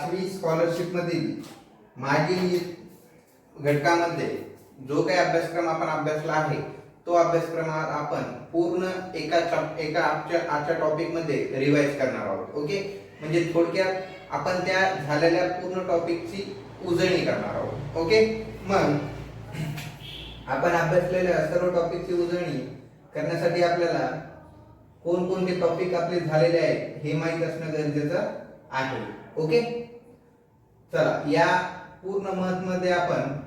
5वी scholarship मधील मागील घटकामध्ये जो काही अभ्यासक्रम आपण अभ्यासला आहे तो अभ्यासक्रम आपण पूर्ण एका आजच्या टॉपिक मध्ये रिवाइज करणार आहोत. ओके, म्हणजे थोडक्यात आपण त्या झालेल्या पूर्ण टॉपिकची उजळणी करणार आहोत. ओके, मग आपण अभ्यासलेल्या सर्व टॉपिकची उजळणी करण्यासाठी आपल्याला कोणकोणते टॉपिक आपले झालेले आहेत हे माहित असणं गरजेचं आहे. ओके, चला या पूर्ण महत्व मध्ये आपण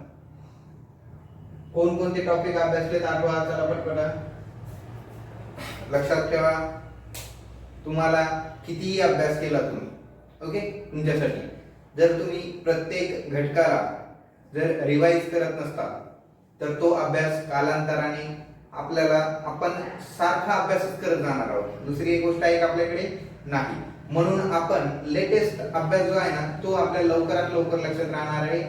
कोणकोणते टॉपिक अभ्यासलेत आठवा. चला पटपट लक्षात ठेवा. तुम्हाला कितीही अभ्यास केला तुम्ही, ओके, तुमच्यासाठी जर तुम्ही प्रत्येक घटकाला जर रिवाइज करत नसता तर तो अभ्यास कालांतराने आपण सारखा अभ्यासच करत जाणार आहोत. दुसरी एक गोष्ट आहे का आपल्याकडे नाही. म्हणून आपण लेटेस्ट अभ्यास जो आहे ना तो आपल्याला लवकरात लवकर लक्षात राहणार आहे.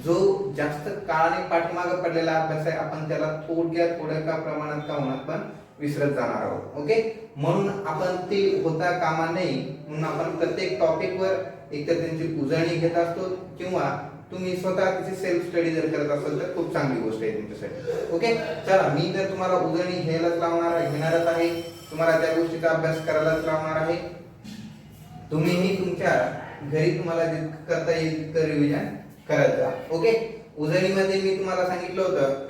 जो जास्त काळाने पाठीमागे पडलेला अभ्यास आहे आपण त्याला थोड्या का प्रमाणात का होणार पण विसरत जाणार आहोत. ओके, म्हणून आपण ते होता कामा नये म्हणून आपण प्रत्येक टॉपिक वर एकतर त्यांची उजळणी घेत असतो किंवा तुम्ही स्वतः त्याची सेल्फ स्टडी जर करत असाल तर खूप चांगली गोष्ट आहे तुमच्यासाठी. ओके, चला मी तर तुम्हाला उजळणी घेणारच आहे. तुम्हाला त्या गोष्टीचा अभ्यास करायलाच लावणार आहे. तुम्हीही तुमच्या घरी तुम्हाला जितकं करता येईल तितकं रिव्हिजन करत जा. ओके, उजळणीमध्ये मी तुम्हाला सांगितलं होतं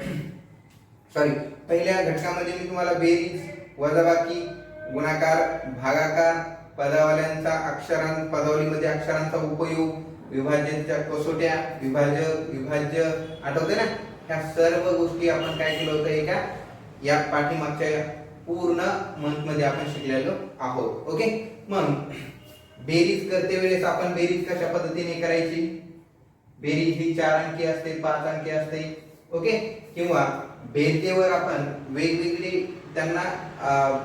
पहिल्या घटकामध्ये मी तुम्हाला बेरीज, वजाबाकी, गुणाकार, भागाकार, पदावल्यांचा पदावलीमध्ये अक्षरांचा उपयोग, विभाजनाच्या कसोट्या, विभाज्य आठवते ना. ह्या सर्व गोष्टी आपण काय केलं होतं एका या पाठीमागच्या पूर्ण मंथ मध्ये आपण शिकलेलो आहोत. ओके, मग बेरीज करते वेळेस आपण बेरीज कशा पद्धतीने करायची. बेरीज ही 4 अंकी असते, 5 अंकी असते. ओके, किंवा बेरजेवर आपण वेगवेगळे त्यांना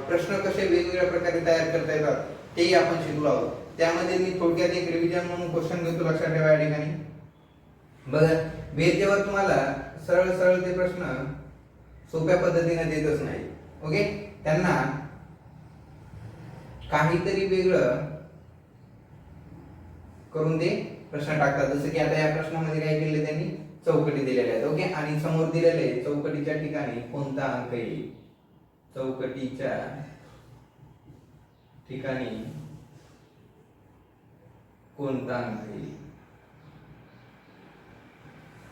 प्रश्न कसे वेगवेगळ्या प्रकारे तयार करता येतात तेही आपण शिकलो आहोत. त्यामध्ये मी थोडक्यात एक रिव्हिजन म्हणून क्वेश्चन घेतो, लक्षात ठेवा या ठिकाणी. बघा, बेरजेवर तुम्हाला सरळ ते प्रश्न सोप्या पद्धतीने देतच नाही. ओके, त्यांना काहीतरी वेगळं करून ते प्रश्न टाकतात. जसं की आता या प्रश्नामध्ये काय केले त्यांनी चौकटी दिलेल्या आहेत. ओके, आणि समोर दिलेले चौकटीच्या ठिकाणी कोणता अंक येईल. चौकटीच्या ठिकाणी कोणता अंक येईल,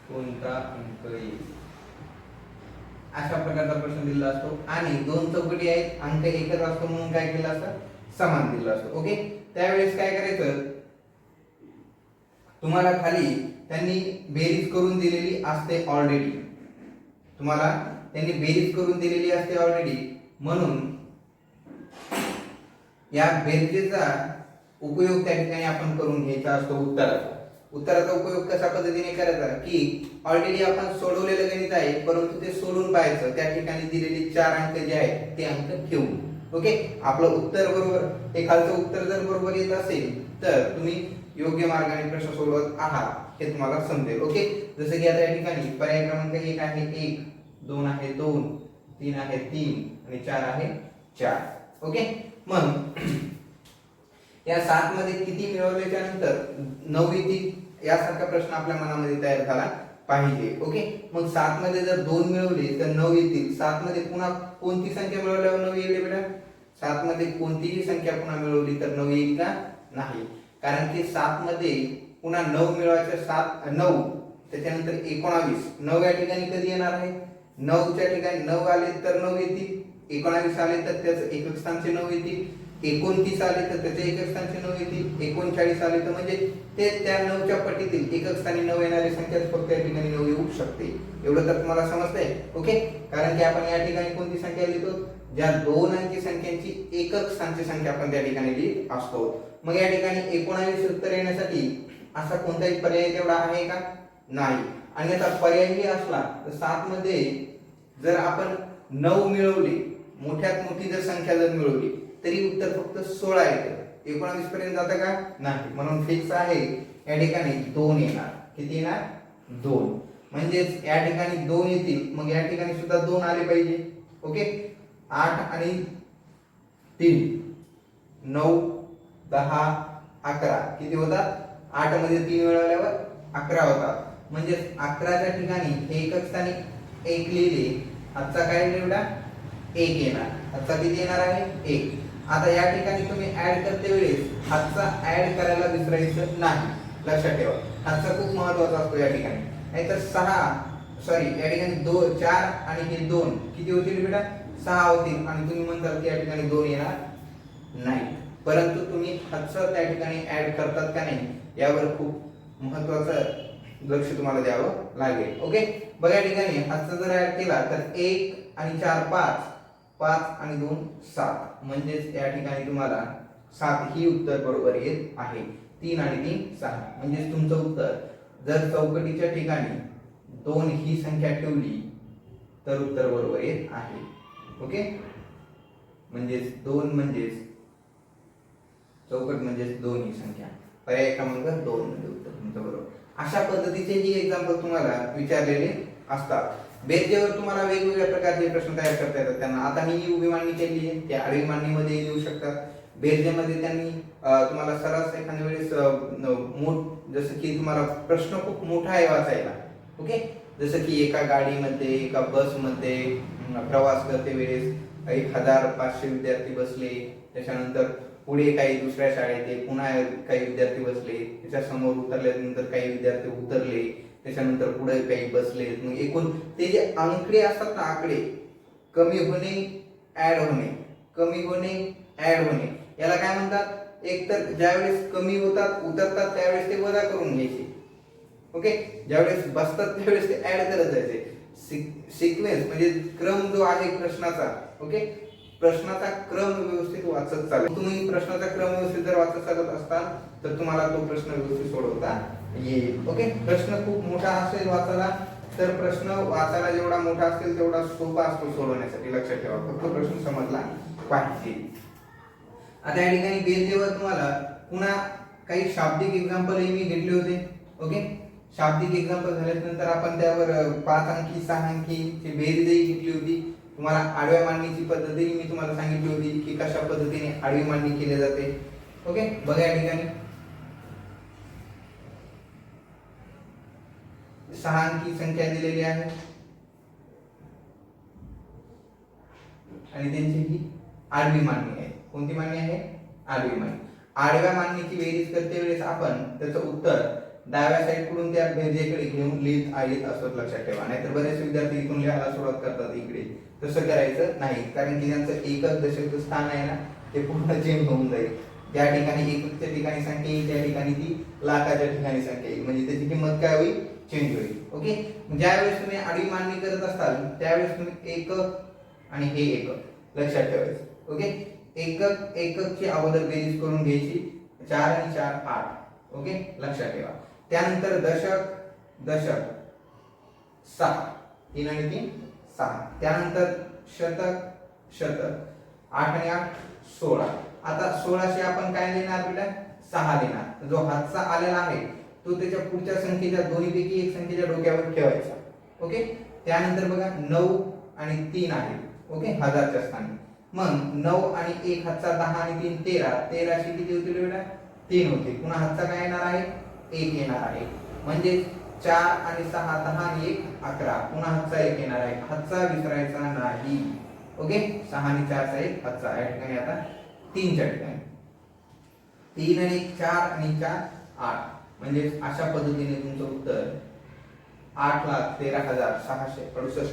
कोणता अंक येईल अशा प्रकारचा प्रश्न दिलेला असतो. आणि 2 चौकटी आहेत, अंक एकच असतो म्हणून काय केलं असतं समान दिलं असतं. ओके, त्यावेळेस काय करायचं तुम्हाला खाली त्यांनी बेरीज करून दिलेली असते ऑलरेडी. तुम्हाला त्यांनी बेरीज करून दिलेली असते ऑलरेडी. म्हणून या बेरजेचा उपयोग त्या ठिकाणी आपण करून घ्यायचा असतो उत्तराचा उपयोग कशा पद्धतीने करायचा की ऑलरेडी आपण सोडवलेलं गणित आहे परंतु ते सोडून पाहायचं. त्या ठिकाणी दिलेले 4 अंक जे आहेत ते अंक ठेवून. ओके, आपलं उत्तर बरोबर एखादं उत्तर जर बरोबर येत असेल तर तुम्ही योग्य मार्गाने प्रश्न सोडवत आहात हे तुम्हाला समजेल. ओके, जसं की आता या ठिकाणी पर्याय क्रमांक 1 आहे 1, 2 आहे 2, 3 आहे 3 आणि 4 आहे 4. ओके, मग या 7 मध्ये किती मिळवल्याच्या नंतर 9 येतील यासारखा प्रश्न आपल्या मनामध्ये तयार झाला पाहिजे. ओके, मग 7 मध्ये जर 2 मिळवले तर 9 येतील. 7 मध्ये पुन्हा कोणती संख्या मिळवल्यावर 9 येईल बेटा. 7 मध्ये कोणतीही संख्या पुन्हा मिळवली तर 9 येईल का नाही. कारण की 7 मध्ये पुन्हा 9 मिळवायचे 9 त्याच्यानंतर 19. 9 या ठिकाणी कधी येणार आहे. 9 च्या ठिकाणी 9 आले तर 9 येतील. 19 आले तर त्याचं एकक स्थानचे 9 येतील. 29 आले तर त्याचे एकक स्थानचे 9 येतील. 39 आले तर म्हणजे ते त्या 9च्या पटीतील एकक स्थानी 9 येणारी संख्या फक्त या ठिकाणी 9 येऊ शकते. एवढं तर तुम्हाला समजतंय. ओके, कारण की आपण या ठिकाणी कोणती संख्या लिहितो ज्या 2 अंकी संख्यांची एकक स्थानची संख्या आपण त्या ठिकाणी लिहित असतो. मग या ठिकाणी 19 उत्तर येण्यासाठी असा कोणताही पर्याय तेवढा आहे का नाही. आणि आता पर्यायही असला तर 7 मध्ये जर आपण 9 मिळवली मोठ्यात मोठी जर संख्या जर मिळवली तरी उत्तर फक्त 16 येतं. 19 पर्यंत जातं का नाही. म्हणून फिक्स आहे या ठिकाणी 2 येणार. किती येणार 2. म्हणजेच या ठिकाणी 2 येतील. मग या ठिकाणी सुद्धा 2 आले पाहिजे. ओके, 8 आणि 3 9 10 11 किती होतात 8 मध्ये 3 मिळवल्यावर 11 होतात. म्हणजे 11च्या ठिकाणी हे एकक स्थानी 1 लिहिले, हातचा काय निवडा 1 येणार. हातचा किती येणार आहे 1. आता या ठिकाणी तुम्ही ऍड करते वेळेस हातचा ऍड करायला विसरायचं नाही, लक्षात ठेवा. हातचा खूप महत्त्वाचा असतो या ठिकाणी. नाहीतर 6 या ठिकाणी 2 4 आणि हे 2 किती होतील बेटा 6 होतील आणि तुम्ही म्हणताल की या ठिकाणी 2 येणार नाही. परंतु तुम्ही हातचा त्या ठिकाणी ऍड करतात का नाही यावर खूप महत्त्वाचं लक्ष तुम्हाला द्यावं लागेल. ओके, बघा या ठिकाणी हातचा जर ऍड केला तर 1 आणि 4 5, 5 आणि 2 7, म्हणजेच या ठिकाणी तुम्हाला 7 ही उत्तर बरोबर येत आहे. 3 आणि 3 6, म्हणजेच तुमचं उत्तर जर चौकटीच्या ठिकाणी 2 ही संख्या ठेवली तर उत्तर बरोबर येत आहे. ओके, म्हणजेच 2 म्हणजेच चौकट म्हणजेच 2 ही संख्या, पर्याय क्रमांक 2 म्हणजे उत्तर तुमचं बरोबर. अशा पद्धतीचे ही एक्झाम्पल तुम्हाला विचारलेले असतात. बेरजेवर तुम्हाला वेगवेगळ्या प्रकारचे प्रश्न तयार करता येतात त्यांना. आता मी ही उभी मांडणी केली आहे, त्या आडवी मांडणीमध्ये येऊ शकतात. बेरजेमध्ये त्यांनी तुम्हाला सरस एखाद्या वेळेस जसं की तुम्हाला प्रश्न खूप मोठा आहे वाचायला. ओके, जसं की एका गाडीमध्ये एका बसमध्ये प्रवास करते वेळेस 1500 विद्यार्थी बसले, त्याच्यानंतर पुढे काही दुसऱ्या शाळेत पुन्हा काही विद्यार्थी बसले, त्याच्या समोर उतरल्यानंतर काही विद्यार्थी उतरले, त्याच्यानंतर पुढे काही बसले. मग एकूण ते जे आकडे असतात ना, आकडे कमी होणे ऍड होणे, कमी होणे ऍड होणे, याला काय म्हणतात. एक तर ज्यावेळेस कमी होतात उतरतात त्यावेळेस ते वजा करून घ्यायचे. ओके, ज्यावेळेस बसतात त्यावेळेस ते ऍड करत जायचे. सिक्वेन्स म्हणजे क्रम जो आहे प्रश्नाचा, ओके, प्रश्नाचा क्रम व्यवस्थित वाचत चालेल. तुम्ही प्रश्नाचा क्रम व्यवस्थित जर वाचत चालत असताल तर तुम्हाला तो प्रश्न व्यवस्थित सोडवता येईल. ओके, प्रश्न खूप मोठा असेल वाचायला तर प्रश्न वाचायला जेवढा मोठा असेल तेवढा सोपा असतो सोडवण्यासाठी, लक्षात ठेवा. फक्त प्रश्न समजला पाहिजे. आता या ठिकाणी बेरजेवर तुम्हाला पुन्हा काही शाब्दिक एक्झाम्पल मी घेतले होते. ओके, शाब्दिक एक्झाम्पल झाल्यानंतर आपण त्यावर 5 अंकी 6 अंकीची बेरीजही घेतली होती. तुम्हाला आडव्या मांडणीची पद्धतही मी तुम्हाला सांगितली होती की कशा पद्धतीने आडवी मांडणी केली जाते. ओके, बघा या ठिकाणी 6 अंकी संख्या दिलेली आहे आणि त्यांची ही आडवी मांडणी आहे. कोणती मांडणी आहे? आडवी मांडणी. आडव्या मांडणीची बेरीज करते वेळेस आपण त्याचं उत्तर डाव्या साईड कडून त्या बेरजेकडे घेऊन लिहित येत असत, लक्षात ठेवा. नाहीतर बरेच विद्यार्थी इथून लिहायला सुरुवात करतात इकडे. तसं करायचं नाही, कारण की त्यांचं एकक दशक स्थान आहे ना ते पूर्ण चेंज होऊन जाईल. ज्या ठिकाणी एककच्या ठिकाणी संख्या येईल त्या ठिकाणी ती लाखाच्या ठिकाणी संख्या येईल, म्हणजे त्याची किंमत काय होईल? चेंज होईल. ओके, ज्यावेळेस तुम्ही आडवी मांडणी करत असाल त्यावेळेस तुम्ही एकक आणि हे एकक लक्षात ठेवायचं. ओके, एककची अगोदर बेरीज करून घ्यायची. 4 आणि 4 8. ओके, लक्षात ठेवा. त्यानंतर दशक 6, 3 आणि 3 6. त्यानंतर शतक 8 आणि 8 16. आता 16शी आपण काय लिहिणार बेटा? 6 लिहिणार. जो हातचा आलेला आहे तो त्याच्या पुढच्या संख्येच्या दोन्हीपैकी एक संख्येच्या डोक्यावर ठेवायचा. ओके, त्यानंतर बघा 9 आणि 3 आहे. ओके, हजारच्या स्थानी. मग 9 आणि 1 हातचा 10 आणि 3 13. 13शी किती होतील बेटा? 3 होते. पुन्हा हातचा काय येणार आहे? 1 येणार आहे. म्हणजे 4 आणि 6 10 आणि 1 11. पुन्हा हातचा 1 येणार आहे. हातचा विसरायचा नाही. ओके, 6 आणि 4 चा 1 हातचा. या ठिकाणी आता 3 च्या ठिकाणी 3 आणि 4 आणि 4 8. म्हणजे अशा पद्धतीने तुमचं उत्तर 8,13,668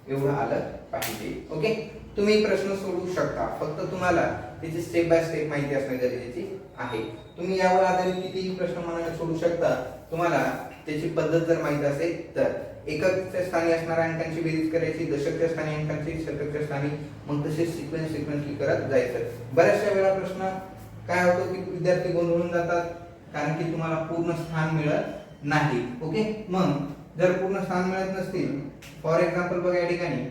एवढं आलं पाहिजे. ओके, तुम्ही प्रश्न सोडवू शकता, फक्त तुम्हाला त्याची स्टेप बाय स्टेप माहिती असणे गरजेची आहे. तुम्ही यावर आधारित कितीही प्रश्न मनाने सोडू शकता, तुम्हाला त्याची पद्धत जर माहिती असेल तर. एककच्या स्थानी असणाऱ्या अंकांची बेरीज करायची, दशकच्या स्थानी अंकांची, शतकच्या स्थानी, मग तसे सिक्वेन्सली करत जायचं. बऱ्याचशा वेळा प्रश्न काय होतो की विद्यार्थी गोंधळून जातात, कारण की तुम्हाला पूर्ण स्थान मिळत नाही. ओके, मग जर पूर्ण स्थान मिळत नसतील, फॉर एक्झाम्पल बघा या ठिकाणी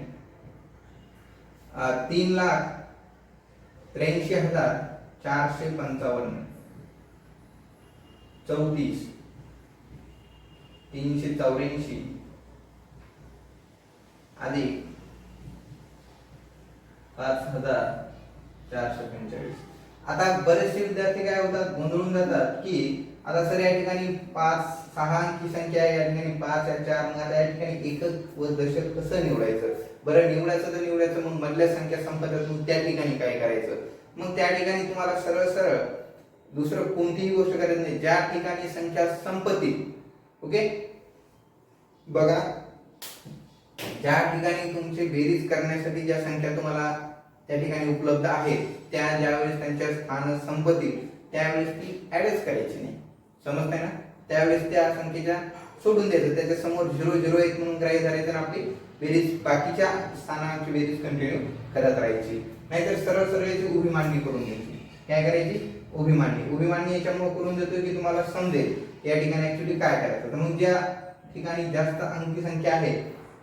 3,83,455 34 384 अधिक 5,445. आता बरेचसे विद्यार्थी काय होतात, गोंधळून जातात की आता सर या ठिकाणी 5 6 अंकी संख्या आहे, या ठिकाणी 5 या 4, मग आता या ठिकाणी एकक व दशक कसं निवडायचं? बरं निवडायचं तर निवडायचं, मग मधल्या संख्या संपतात, मग त्या ठिकाणी काय करायचं? मग त्या ठिकाणी तुम्हाला सरळ सरळ दुसरं कोणतीही गोष्ट करायची नाही, ज्या ठिकाणी संख्या संपतील. ओके बघा, ज्या ठिकाणी तुमची बेरीज करण्यासाठी ज्या संख्या तुम्हाला त्या ठिकाणी उपलब्ध आहेत, त्या ज्यावेळेस त्यांच्या स्थान संपतील त्यावेळेस ती ऍडच करायची नाही. समजतंय ना? त्यावेळेस त्या संख्येच्या सोडून द्यायचं, त्याच्या समोर 0 0 1 म्हणून ग्राह्य धरायचं आणि आपली बेरीज बाकीच्या स्थानांची बेरीज कंटिन्यू करत राहायची. नाहीतर सरळ सरळ याची उभी मांडणी करून घ्यायची. काय करायची? उभी मांडणी. उभी मांडणी याच्यामुळे करून देतो की तुम्हाला समजेल या ठिकाणी ऍक्च्युली काय करायचं. तर मग ज्या ठिकाणी जास्त अंकी संख्या आहे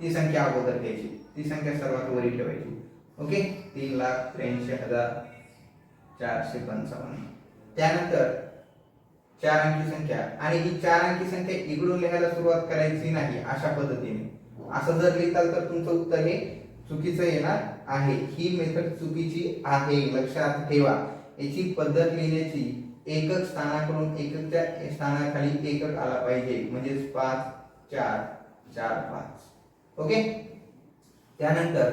ती संख्या अगोदर घ्यायची, ती संख्या सर्वात वरी ठेवायची. ओके 3,83,455. त्यानंतर 4 अंकी संख्या, आणि ही 4 अंकी संख्या इकडून लिहायला सुरुवात करायची नाही अशा पद्धतीने. असं जर लिहिताल तर तुमचं उत्तर हे चुकीचं येणार आहे. ही मेथड चुकीची आहे, लक्षात ठेवा. याची पद्धत लिहिण्याची एकक स्थानाकडून एककच्या स्थानाखाली एकक आला पाहिजे, म्हणजे 5 4 4 5. ओके त्यानंतर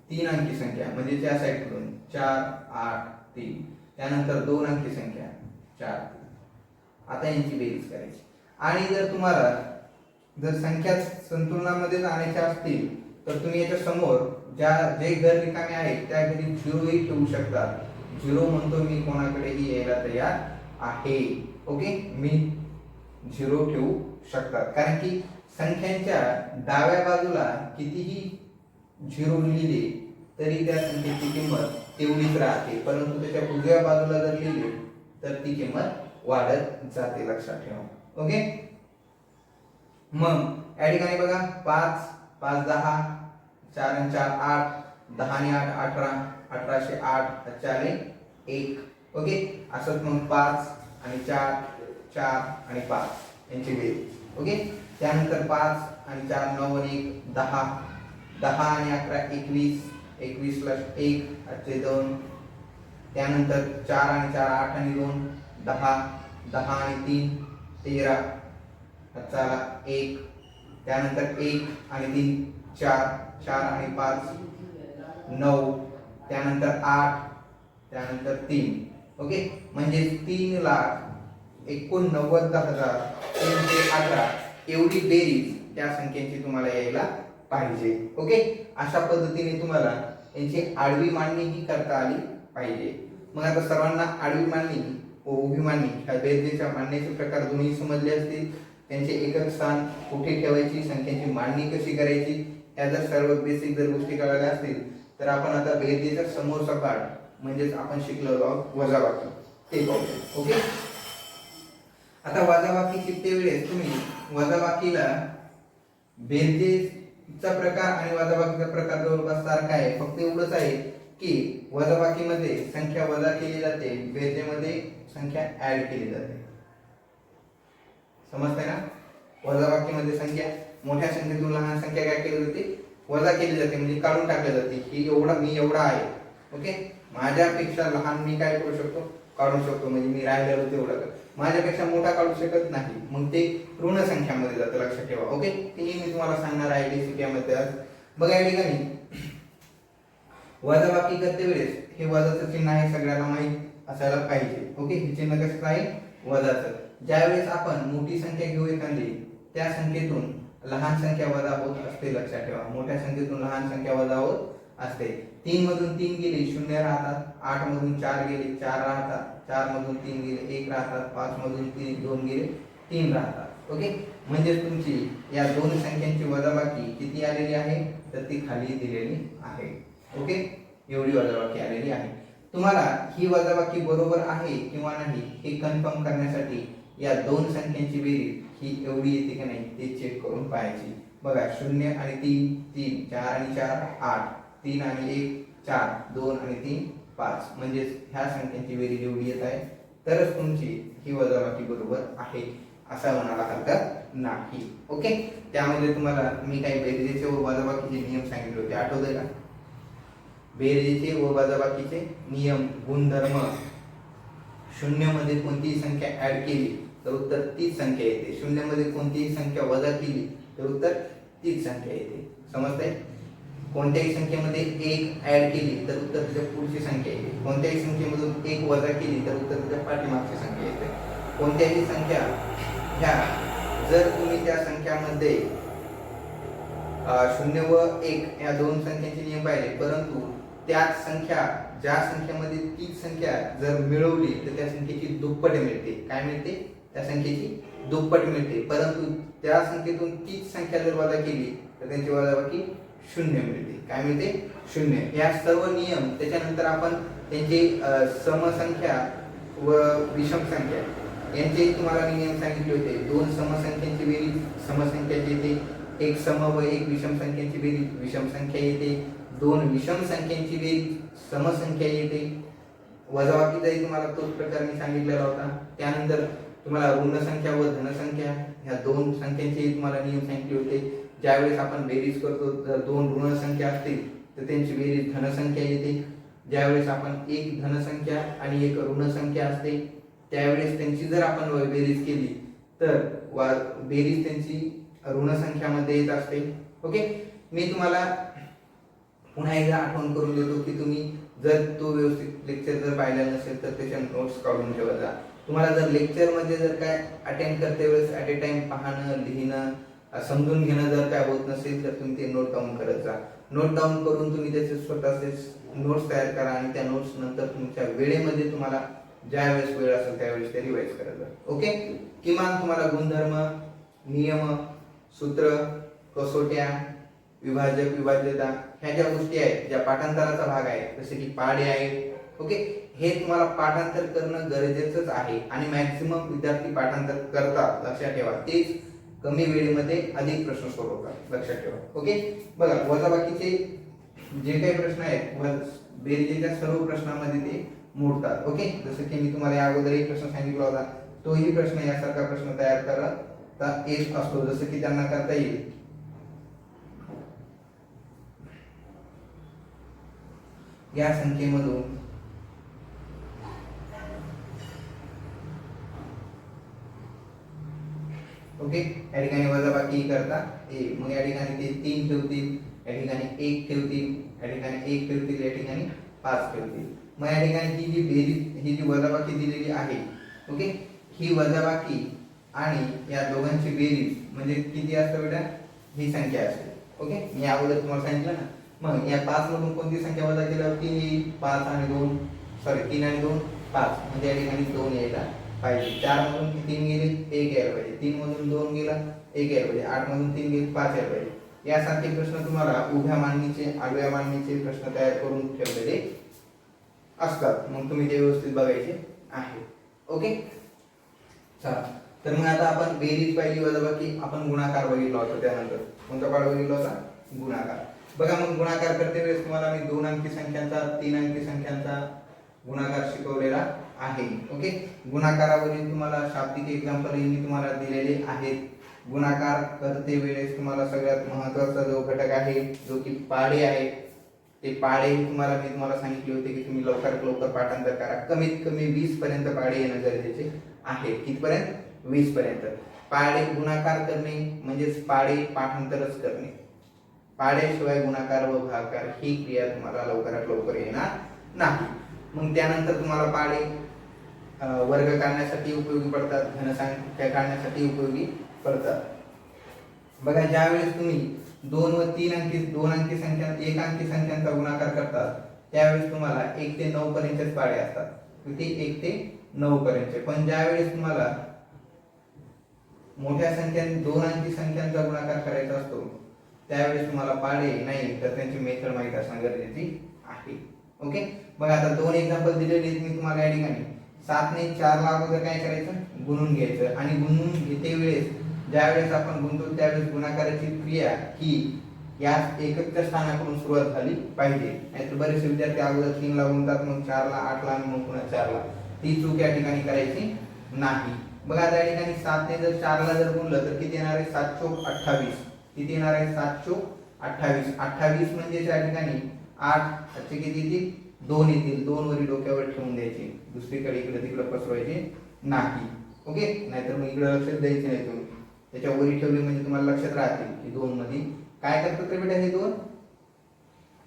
3 अंकी संख्या म्हणजे त्या साईडकडून 4 8 3. त्यानंतर 2 अंकी संख्या 4 3. आता यांची बेरीज करायची. आणि जर तुम्हाला जर संख्या संतुलनामध्ये आणायच्या असतील तर तुम्ही याच्या समोर जे घर रिकामे आहेत त्या घरी 0 ही ठेवू शकता. 0 म्हणतो मी कोणाकडेही यायला तयार आहे. ओके मी 0 ठेवू शकतात, कारण की संख्यांच्या डाव्या बाजूला कितीही 0 लिहिले तरी त्या संख्येची किंमत तेवढीच राहते, परंतु त्याच्या उजव्या बाजूला जर लिहिले तर ती किंमत वाढत जाते, लक्षात ठेवा. ओके मग या ठिकाणी बघा 5 5 10, 4 आणि 4 8, 10 आणि 8 18, 1808, 4 1. ओके असंच मग 5 आणि 4 4 आणि 5 यांची बेरीज. ओके त्यानंतर 5 आणि 4 9 आणि 1 10, 10 आणि 11 21, 21 + 1 8 2. त्यानंतर 4 आणि 4 8 आणि 2 10, 10 आणि 3 13, 1. त्यानंतर 1 आणि 3 4, 4 आणि 5 9. त्यानंतर 8, त्यानंतर 3. ओके म्हणजे 3,89,318 एवढी बेरीज त्या संख्येची तुम्हाला यायला पाहिजे. ओके अशा पद्धतीने तुम्हाला यांची आडवी मांडणी ही करता आली पाहिजे. मग आता सर्वांना आडवी मांडणी व उभी मांडणी ह्या बेरजेच्या मांडणीचे प्रकार दोन्ही समजले असतील. त्यांचे एकक स्थान कुठे ठेवायची, संख्येची मांडणी कशी करायची, या जर सर्व बेसिक जर गोष्टी कळल्या असतील तर आपण आता बेरजेचा समोरचा पार्ट म्हणजेच आपण शिकलेलो आहोत वजाबाकी ते पाहूया. ओके आता वजाबाकी शिकते वेळेस तुम्ही वजाबाकीला बेरजेचा प्रकार आणि वजाबाकीचा प्रकार जवळपास सारखा आहे, फक्त एवढंच आहे की वजाबाकीमध्ये संख्या वजा केली जाते, बेरजेमध्ये संख्या ऍड केली जाते. समजतंय ना? वजाबाकीमध्ये संख्या मोठ्या संख्येतून लहान संख्या काय केली जाते, वजा केली जाते, म्हणजे काढून टाकली जाते की एवढा मी एवढा आहे. ओके माझ्यापेक्षा लहान मी काय करू शकतो, काढू शकतो, म्हणजे मी राहिलेलो तेवढं. माझ्यापेक्षा मोठा काढू शकत नाही, मग ते ऋण संख्यामध्ये जातं, लक्षात ठेवा. ओके तेही मी तुम्हाला सांगणार आहे बेसिक आज. बघा या ठिकाणी वजाबाकी करते वेळेस हे वजाचं चिन्ह आहे, सगळ्यांना माहित असायला पाहिजे. ओके हे चिन्ह कसं आहे, वजाचं. ज्यावेळेस आपण मोठी संख्या घेऊ एखादी, त्या संख्येतून लहान संख्या वजा होत असते, लक्षात ठेवा. मोठ्या संख्येतून लहान संख्या वजा होत असते. 3 मधून 3 गेले 0 राहतात, 8 मधून 4 गेले 4 राहतात, 4 मधून 3 गेले 1 राहतात, 5 मधून 2 गेले 3 राहतात. ओके म्हणजे तुमची या दोन संख्यांची वजाबाकी किती आलेली आहे, तर ती खाली दिलेली आहे. ओके एवढी वजाबाकी आलेली आहे. तुम्हाला ही वजाबाकी बरोबर आहे किंवा नाही हे कन्फर्म करण्यासाठी या दोन संख्यांची बेरीज ही एवढी येते की नाही ते चेक करून पाहायची. बघा 0 आणि 3 3, 4 आणि 4 8, 3 आणि 1 4, 2 आणि 3 5, म्हणजे ह्या संख्यांची बेरीज एवढी येत आहे, तरच तुमची ही वजाबाकी बरोबर आहे असा म्हणायला हरकत नाही. ओके त्यामध्ये तुम्हाला मी काही बेरजेचे व वजाबाकीचे नियम सांगितले होते, आठवते का? बेरजेचे व वजाबाकीचे नियम, गुणधर्म. 0 मध्ये कोणतीही संख्या ऍड केली तर उत्तर तीच संख्या येते. शून्यामध्ये कोणतीही संख्या वजा केली तर उत्तर तीच संख्या येते. समजतंय? कोणत्याही संख्येमध्ये एक ऍड केली तर उत्तर त्याच्या पुढची संख्या येते. कोणत्याही संख्येमधून एक वजा केली तर उत्तर त्याच्या पाठीमागची संख्या येते. कोणत्याही संख्या ह्या जर तुम्ही त्या संख्यामध्ये 0 व 1 या दोन संख्यांचे नियम पाहिले, परंतु त्याच संख्या ज्या संख्येमध्ये तीच संख्या जर मिळवली तर त्या संख्येची दुप्पट मिळते. काय मिळते? त्या संख्येची दुप्पट मिळते. परंतु त्या संख्येतून तीच संख्या जर वजा केली तर त्यांची वजाबाकी 0 मिळते. काय मिळते? 0. या सर्व नियम त्याच्यानंतर आपण त्यांची समसंख्या व विषम संख्या यांचे तुम्हाला नियम सांगितले होते. दोन समसंख्यांची बेरीज समसंख्याची येते, एक सम व एक विषम संख्यांची बेरीज विषम संख्या येते, दोन विषम संख्यांची बेरीज समसंख्या येते. वजाबाकीचाही तुम्हाला तोच प्रकार मी सांगितलेला होता. त्यानंतर तुम्हाला ऋण संख्या व धनसंख्या ह्या दोन संख्यांचे तुम्हाला नियम सांगितले होते. ज्यावेळेस आपण बेरीज करतो जर दोन ऋण संख्या असतील तर त्यांची बेरीज धनसंख्या येते. ज्यावेळेस आपण एक धनसंख्या आणि एक ऋण संख्या असते त्यावेळेस त्यांची जर आपण बेरीज केली तर बेरीज त्यांची ऋण संख्यामध्ये येत असते. ओके, मी तुम्हाला पुन्हा एकदा आठवण करून देतो की तुम्ही जर तो व्यवस्थित लेक्चर जर पाहिला नसेल तर त्याच्या नोट्स काढून ठेवा जा. तुम्हाला जर लेक्चर मध्ये जर काय अटेंड करते वेळेस ॲट ए टाइम पाहणं, लिहिणं, समजून घेणं जर काय होत नसेल तर तुम्ही ते नोट डाऊन करत जा. नोट डाऊन करून तुम्ही त्याचे स्वतःचे नोट्स तयार करा आणि त्या नोट्स नंतर तुमच्या वेळेमध्ये तुम्हाला ज्या वेळेस वेळ असेल त्यावेळेस ते रिवाइज करत जा. ओके, किमान तुम्हाला गुणधर्म, नियम, सूत्र, कसोट्या, विभाजक, विभाज्यता ह्या ज्या गोष्टी आहेत ज्या पाठांतराचा भाग आहे जसे की पाढे आहेत. ओके, हे तुम्हाला पाठांतर करणं गरजेचंच आहे आणि मॅक्सिमम विद्यार्थी पाठांतर करतात. लक्षात ठेवा, तेच कमी वेळेमध्ये अधिक प्रश्न सोडवतात. लक्षात ठेवा. ओके, बघा वजाबाकीचे जे काही प्रश्न आहेत बेरजेच्या सर्व प्रश्नांमध्ये ते मोडतात. ओके, जसं की मी तुम्हाला या अगोदर एक प्रश्न सांगितला होता, तोही प्रश्न यासारखा प्रश्न तयार करता येत असतो. जसं की त्यांना करता येईल या संख्येमधून ओके या ठिकाणी वजाबाकी करता येईल. मग या ठिकाणी ते 3 ठेवतील, या ठिकाणी 1 ठेवतील, या ठिकाणी 1 ठेवतील, या ठिकाणी 5 ठेवतील. मग या ठिकाणी ही जी बेरीज, ही जी वजाबाकी दिलेली आहे, ओके, ही वजाबाकी आणि या दोघांची बेरीज म्हणजे किती असतं बेटा? ही संख्या असते. ओके, मी अगोदर तुम्हाला सांगितलं ना. मग या 5 मधून कोणती संख्या वजा केल्यावर 3 येईल? 3 आणि 2 5, म्हणजे या ठिकाणी 2 यायला पाहिजे. 4 मधून 3 गेले 1 यायला पाहिजे, 3 मधून 2 गेला 1 यायला पाहिजे, 8 मधून 3 गेले 5 यायला पाहिजे. यासारखे प्रश्न तुम्हाला उभ्या मांडणीचे, आडव्या मांडणीचे प्रश्न तयार करून ठेवलेले असतात. मग तुम्ही ते व्यवस्थित बघायचे आहे. ओके, चला तर मग आता आपण बेरीज पाहिली, वजाबाकी, आपण गुणाकार बघितला होता. त्यानंतर कोणता पाठ बघितला होता? गुणाकार. बघा, मग गुणाकार करते वेळेस तुम्हाला मी 2 अंकी संख्यांचा, 3 अंकी संख्यांचा गुणाकार शिकवलेला आहे. ओके, गुणाकारावरील तुम्हाला शाब्दिक एक्झाम्पल मी तुम्हाला दिलेले आहेत. गुणाकार करते वेळेस तुम्हाला सगळ्यात महत्त्वाचा जो घटक आहे जो की पाढे आहे, ते पाढे तुम्हाला सांगितले होते की तुम्ही लवकरात लवकर पाठांतर करा. कमीत कमी 20 पर्यंत पाढे येणं गरजेचे आहे. कितपर्यंत? 20 पर्यंत. पाढे गुणाकार करणे म्हणजेच पाढे पाठांतरच करणे. पाढ्याशिवाय गुणाकार व भागाकार ही क्रिया तुम्हाला लवकरात लवकर येणार नाही. मग त्यानंतर तुम्हाला पाढे वर्ग काढण्यासाठी उपयोगी पडतात, घनसंख्या काढण्यासाठी उपयोगी पडतात. बघा, ज्यावेळेस तुम्ही 2 व 3 अंकी 2 अंकी संख्या 1 अंकी संख्यांचा गुणाकार करतात त्यावेळेस तुम्हाला 1 ते 9 पर्यंतच पाढे असतात. किती? 1 ते 9 पर्यंत. पण ज्यावेळेस तुम्हाला मोठ्या संख्या 2 अंकी संख्यांचा गुणाकार करायचा असतो त्यावेळेस तुम्हाला पाढे नाही तर त्यांची मेथड माहित असणं गरजेची आहे. ओके, बघा आता 2 एक्झाम्पल दिलेले आहेत मी तुम्हाला. या ठिकाणी 7 ने 4 ला अगोदर काय करायचं? गुणून घ्यायचं. आणि गुणून घेते वेळेस ज्यावेळेस आपण गुणतो त्यावेळेस गुणाकाराची क्रिया ही या एककच्या स्थानाकडून सुरुवात झाली पाहिजे. नाहीतर बरेचसे विद्यार्थी अगोदर 3 ला गुणतात, मग 4 ला, 8 ला आणि मग पुन्हा 4 ला. ती चूक या ठिकाणी करायची नाही. बघा, आता या ठिकाणी 7 ने जर 4 ला जर गुणलं तर किती येणार आहे? 7 चोक 28. किती येणार आहे? 7 चोक 28. 28 म्हणजे या ठिकाणी 8 चे किती येतील? 2 येतील. 2 वरी डोक्यावर ठेवून द्यायचे, दुसरीकडे इकडे तिकडे पसरवायचे नाही. ओके, नाहीतर मग इकडे लक्षात द्यायचे नाही तुम्ही, त्याच्यावरी ठेवले म्हणजे तुम्हाला लक्षात राहतील की 2 मध्ये काय करतो तर बेटा हे 2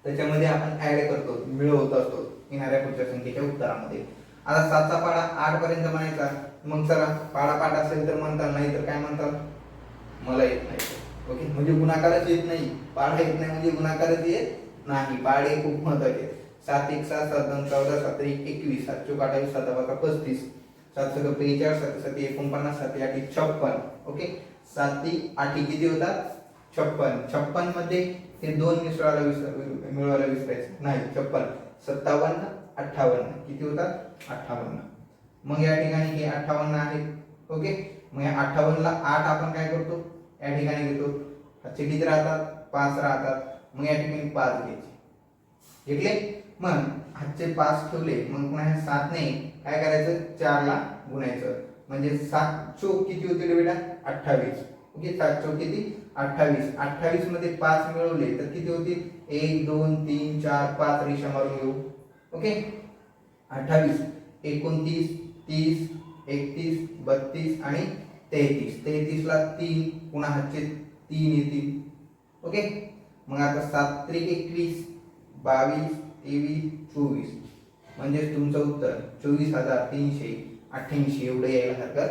त्याच्यामध्ये आपण ऍड करतो, मिळवत असतो येणाऱ्या पुढच्या संख्येच्या उत्तरामध्ये. आता 7चा पाढा 8 पर्यंत म्हणायचा. मग चला पाढा पाठ असेल तर म्हणताल, नाही तर काय म्हणताल, मला येत नाही. ओके, म्हणजे गुणाकारच येत नाही, पाढा येत नाही म्हणजे गुणाकारच येत नाही. पाढे खूप महत्वाचे. 7 1 7 7 2 14 7 1 21 7 चौक 28 7 5 35 7 सग 45 7 7 49 7 8 56. ओके, 7 8 किती होतात 56. 56 मध्ये हे 2 मिळवायला विसरायचं नाही. 56 57 58 किती होतात 58. मग या ठिकाणी हे 58 आहेत. ओके, मग या 58 ला 8 आपण काय करतो या ठिकाणी घेतो. हातचे किती राहतात 5 राहतात. मग या ठिकाणी 5 घ्यायचे, घेतले. मग हातचे 5 ठेवले. मग पुन्हा ह्या 7 ने काय करायचं 4 ला गुणायचं. म्हणजे 7 चौक किती होतील बेटा 28. ओके, 7 चौक किती 28. 28 मध्ये 5 मिळवले तर किती होतील 1 2 3 4 5 रेषा मारून घेऊ. ओके, 28 29 30 31 32 आणि 33. 33 ला 3 पुन्हा हातचे 3 येतील. ओके, मग आता 7 त्रिक 21 22 23 24 म्हणजे तुमचं उत्तर 24,388 एवढं यायला हरकत